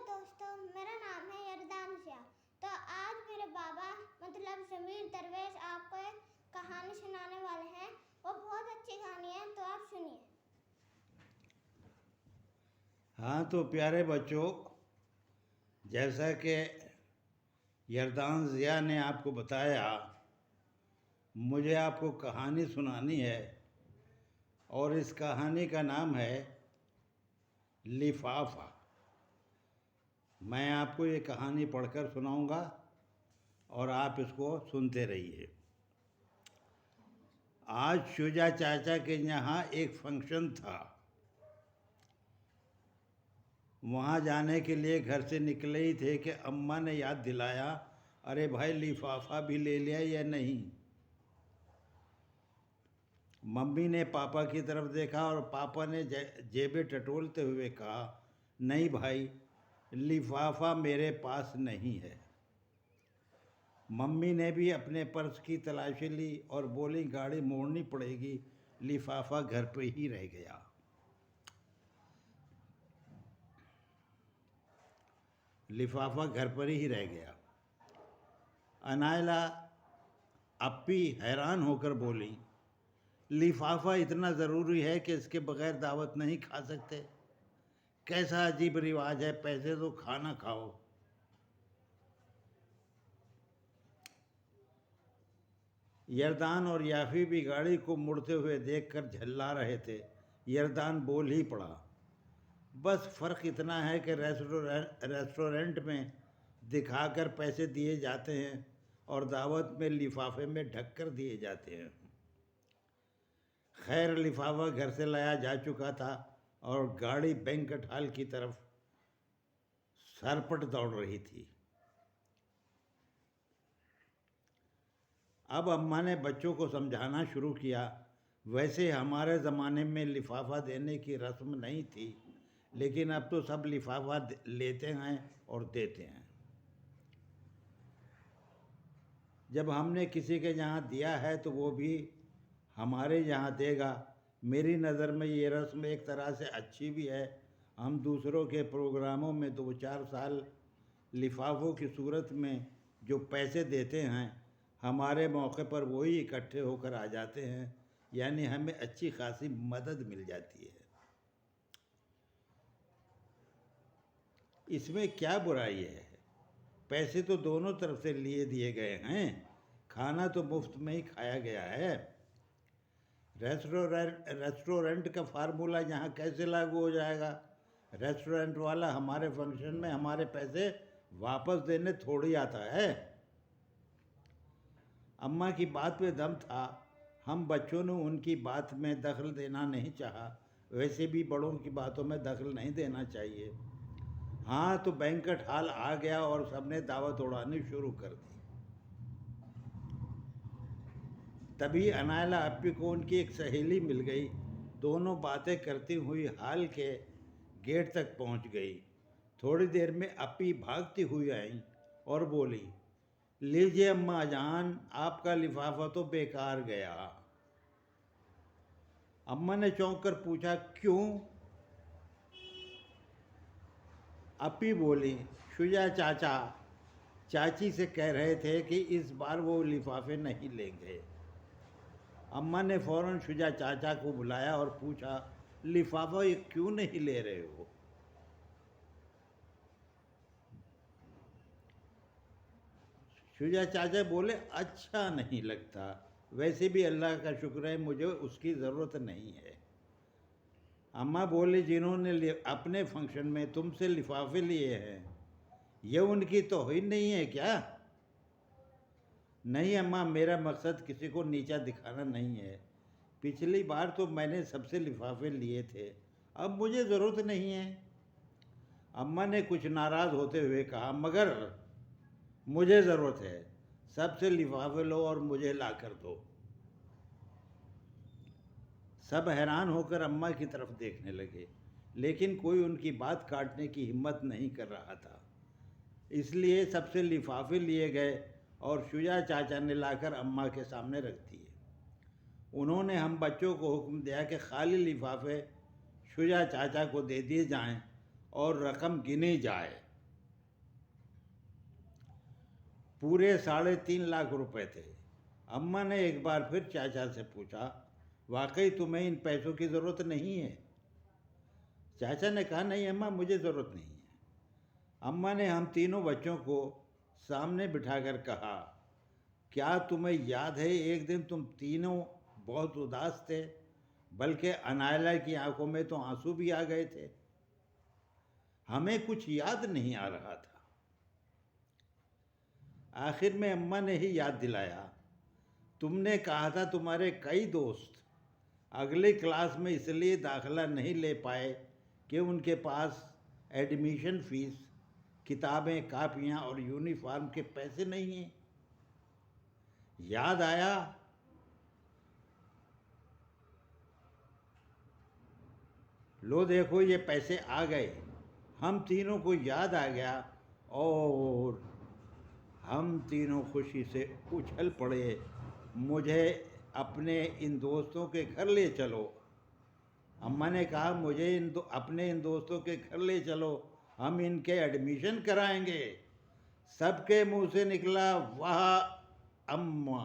दोस्तों, मेरा नाम है यरदानसिया। तो आज मेरे बाबा मतलब जमीर दरवेश आपको एक कहानी सुनाने वाले हैं। वो बहुत अच्छी कहानी है, तो आप सुनिए। हाँ तो प्यारे बच्चों, जैसा कि यरदान ज़िया ने आपको बताया, मुझे आपको कहानी सुनानी है और इस कहानी का नाम है लिफाफा। मैं आपको ये कहानी पढ़कर सुनाऊंगा और आप इसको सुनते रहिए। आज शुजा चाचा के यहाँ एक फंक्शन था। वहाँ जाने के लिए घर से निकले ही थे कि अम्मा ने याद दिलाया, अरे भाई लिफाफा भी ले लिया या नहीं। मम्मी ने पापा की तरफ देखा और पापा ने जेबें टटोलते हुए कहा, नहीं भाई, लिफाफा मेरे पास नहीं है। मम्मी ने भी अपने पर्स की तलाशी ली और बोली, गाड़ी मोड़नी पड़ेगी, लिफाफा घर पे ही रह गया। लिफाफा घर पर ही रह गया। अनायला अप्पी हैरान होकर बोली, लिफाफा इतना ज़रूरी है कि इसके बगैर दावत नहीं खा सकते? कैसा अजीब रिवाज है, पैसे तो खाना खाओ। यरदान और याफी भी गाड़ी को मुड़ते हुए देखकर झल्ला रहे थे। यरदान बोल ही पड़ा, बस फ़र्क इतना है कि रेस्टोरेंट में दिखाकर पैसे दिए जाते हैं और दावत में लिफाफे में ढक कर दिए जाते हैं। खैर, लिफाफा घर से लाया जा चुका था और गाड़ी बैंक्वेट हॉल की तरफ सरपट दौड़ रही थी। अब अम्मा ने बच्चों को समझाना शुरू किया, वैसे हमारे ज़माने में लिफाफा देने की रस्म नहीं थी, लेकिन अब तो सब लिफाफा लेते हैं और देते हैं। जब हमने किसी के यहाँ दिया है तो वो भी हमारे यहाँ देगा। मेरी नज़र में ये रस्म एक तरह से अच्छी भी है। हम दूसरों के प्रोग्रामों में 2-4 साल लिफाफों की सूरत में जो पैसे देते हैं, हमारे मौके पर वही इकट्ठे होकर आ जाते हैं, यानी हमें अच्छी खासी मदद मिल जाती है। इसमें क्या बुराई है? पैसे तो दोनों तरफ से लिए दिए गए हैं, खाना तो मुफ्त में ही खाया गया है। रेस्टोरेंट का फार्मूला यहाँ कैसे लागू हो जाएगा? रेस्टोरेंट वाला हमारे फंक्शन में हमारे पैसे वापस देने थोड़ी आता है। अम्मा की बात पे दम था। हम बच्चों ने उनकी बात में दखल देना नहीं चाहा। वैसे भी बड़ों की बातों में दखल नहीं देना चाहिए। हाँ, तो बैंक्वेट हॉल आ गया और सबने दावत उड़ानी शुरू कर दी। तभी अनायला अप्पी को उनकी एक सहेली मिल गई। दोनों बातें करती हुई हॉल के गेट तक पहुंच गई। थोड़ी देर में अप्पी भागती हुई आई और बोली, लीजिए अम्मा जान, आपका लिफाफा तो बेकार गया। अम्मा ने चौंक कर पूछा, क्यों? अप्पी बोली, शुजा चाचा चाची से कह रहे थे कि इस बार वो लिफाफे नहीं लेंगे। अम्मा ने फौरन शुजा चाचा को बुलाया और पूछा, लिफाफा ये क्यों नहीं ले रहे हो? शुजा चाचा बोले, अच्छा नहीं लगता। वैसे भी अल्लाह का शुक्र है, मुझे उसकी ज़रूरत नहीं है। अम्मा बोली, जिन्होंने अपने फंक्शन में तुमसे लिफाफे लिए हैं, ये उनकी तौहीन नहीं है क्या? नहीं अम्मा, मेरा मकसद किसी को नीचा दिखाना नहीं है। पिछली बार तो मैंने सबसे लिफाफे लिए थे, अब मुझे ज़रूरत नहीं है। अम्मा ने कुछ नाराज़ होते हुए कहा, मगर मुझे ज़रूरत है। सबसे लिफाफे लो और मुझे ला कर दो। सब हैरान होकर अम्मा की तरफ देखने लगे, लेकिन कोई उनकी बात काटने की हिम्मत नहीं कर रहा था। इसलिए सबसे लिफाफे लिए गए और शुजा चाचा ने लाकर अम्मा के सामने रख दिए। उन्होंने हम बच्चों को हुक्म दिया कि खाली लिफाफे शुजा चाचा को दे दिए जाएं और रकम गिनी जाए। पूरे 3.5 लाख रुपए थे। अम्मा ने एक बार फिर चाचा से पूछा, वाकई तुम्हें इन पैसों की ज़रूरत नहीं है? चाचा ने कहा, नहीं अम्मा, मुझे ज़रूरत नहीं है। अम्मा ने हम तीनों बच्चों को सामने बिठाकर कहा, क्या तुम्हें याद है एक दिन तुम तीनों बहुत उदास थे, बल्कि अनायला की आंखों में तो आंसू भी आ गए थे? हमें कुछ याद नहीं आ रहा था। आखिर में अम्मा ने ही याद दिलाया, तुमने कहा था तुम्हारे कई दोस्त अगली क्लास में इसलिए दाखिला नहीं ले पाए कि उनके पास एडमिशन फीस, किताबें, कापियाँ और यूनिफॉर्म के पैसे नहीं हैं। याद आया? लो देखो, ये पैसे आ गए। हम तीनों को याद आ गया और हम तीनों खुशी से उछल पड़े। मुझे अपने इन दोस्तों के घर ले चलो। अम्मा ने कहा, मुझे अपने इन दोस्तों के घर ले चलो, हम इनके एडमिशन कराएंगे। सबके मुंह से निकला, वाह अम्मा।